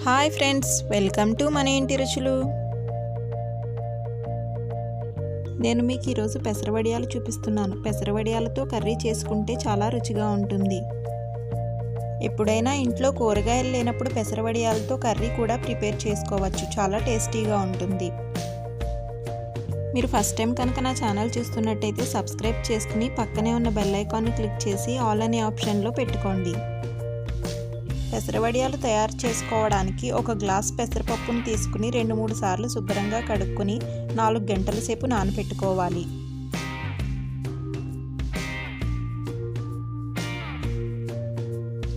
Hi friends, welcome to మన ఇంటి రుచులు. నేను మీకు ఈరోజు పెసరవడియాలు చూపిస్తున్నాను. పెసరవడియాలతో కర్రీ చేసుకుంటే చాలా రుచిగా ఉంటుంది. ఎప్పుడైనా ఇంట్లో కూరగాయలు లేనప్పుడు పెసరవడియాలతో కర్రీ కూడా ప్రిపేర్ చేసుకోవచ్చు. చాలా టేస్టీగా ఉంటుంది. మీరు ఫస్ట్ టైం కనుక నా ఛానల్ చూస్తున్నట్టయితే సబ్స్క్రైబ్ చేసుకుని పక్కనే ఉన్న బెల్ ఐకాన్ని క్లిక్ చేసి ఆల్ అనే ఆప్షన్లో పెట్టుకోండి. పెసరవడియాలు తయారు చేసుకోవడానికి ఒక గ్లాస్ పెసరపప్పును తీసుకుని 2-3 సార్లు శుభ్రంగా కడుక్కొని 4 గంటల సేపు నానబెట్టుకోవాలి.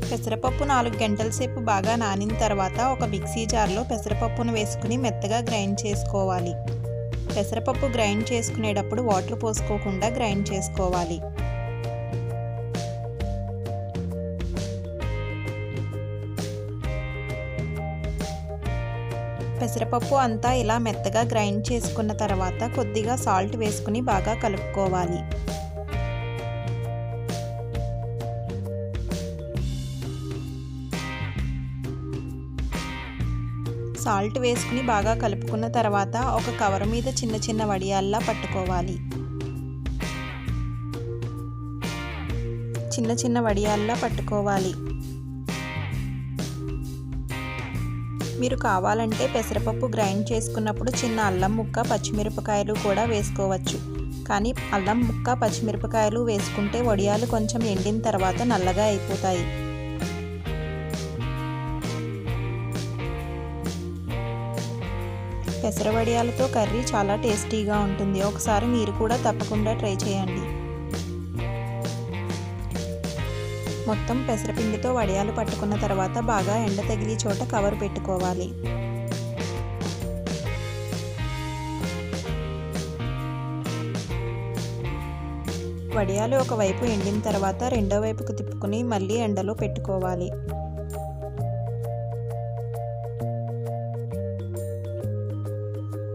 పెసరపప్పు 4 గంటల సేపు బాగా నానిన తర్వాత ఒక మిక్సీ జార్లో పెసరపప్పును వేసుకుని మెత్తగా గ్రైండ్ చేసుకోవాలి. పెసరపప్పు గ్రైండ్ చేసుకునేటప్పుడు వాటర్ పోసుకోకుండా గ్రైండ్ చేసుకోవాలి. పెసరపప్పు అంతా ఇలా మెత్తగా గ్రైండ్ చేసుకున్న తర్వాత కొద్దిగా సాల్ట్ వేసుకుని బాగా కలుపుకోవాలి. సాల్ట్ వేసుకుని బాగా కలుపుకున్న తర్వాత ఒక కవర్ మీద చిన్న చిన్న వడియాల్లా పట్టుకోవాలి. చిన్న చిన్న వడియాల్లా పట్టుకోవాలి. మీరు కావాలంటే పెసరపప్పు గ్రైండ్ చేసుకున్నప్పుడు చిన్న అల్లం ముక్క, పచ్చిమిరపకాయలు కూడా వేసుకోవచ్చు. కానీ అల్లం ముక్క, పచ్చిమిరపకాయలు వేసుకుంటే వడియాలు కొంచెం ఎండిన తర్వాత నల్లగా అయిపోతాయి. పెసర వడియాలతో కర్రీ చాలా టేస్టీగా ఉంటుంది. ఒకసారి మీరు కూడా తప్పకుండా ట్రై చేయండి. మొత్తం పెసరపిండితో వడియాలు పట్టుకున్న తర్వాత బాగా ఎండ తగిలి చోట కవర్ పెట్టుకోవాలి. వడియాలు ఒకవైపు ఎండిన తర్వాత రెండో వైపుకు తిప్పుకుని మళ్ళీ ఎండలో పెట్టుకోవాలి.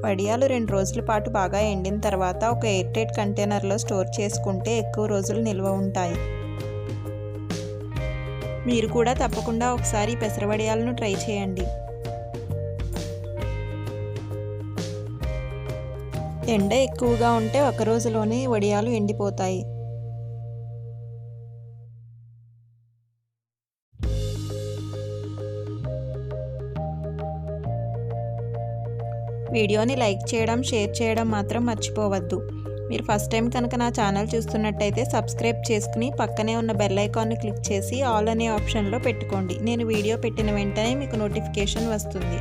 వడియాలు 2 రోజుల పాటు బాగా ఎండిన తర్వాత ఒక ఎయిర్ టైట్ కంటైనర్లో స్టోర్ చేసుకుంటే ఎక్కువ రోజులు నిల్వ ఉంటాయి. మీరు కూడా తప్పకుండా ఒకసారి పెసరవడియాలను ట్రై చేయండి. ఎండ ఎక్కువగా ఉంటే ఒక రోజులోనే వడియాలు ఎండిపోతాయి. వీడియోని లైక్ చేయడం, షేర్ చేయడం మాత్రం మర్చిపోవద్దు. మీరు ఫస్ట్ టైం కనుక నా ఛానల్ చూస్తున్నట్టయితే సబ్స్క్రైబ్ చేసుకుని పక్కనే ఉన్న బెల్ ఐకాన్ని క్లిక్ చేసి ఆల్ అనే ఆప్షన్లో పెట్టుకోండి. నేను వీడియో పెట్టిన వెంటనే మీకు నోటిఫికేషన్ వస్తుంది.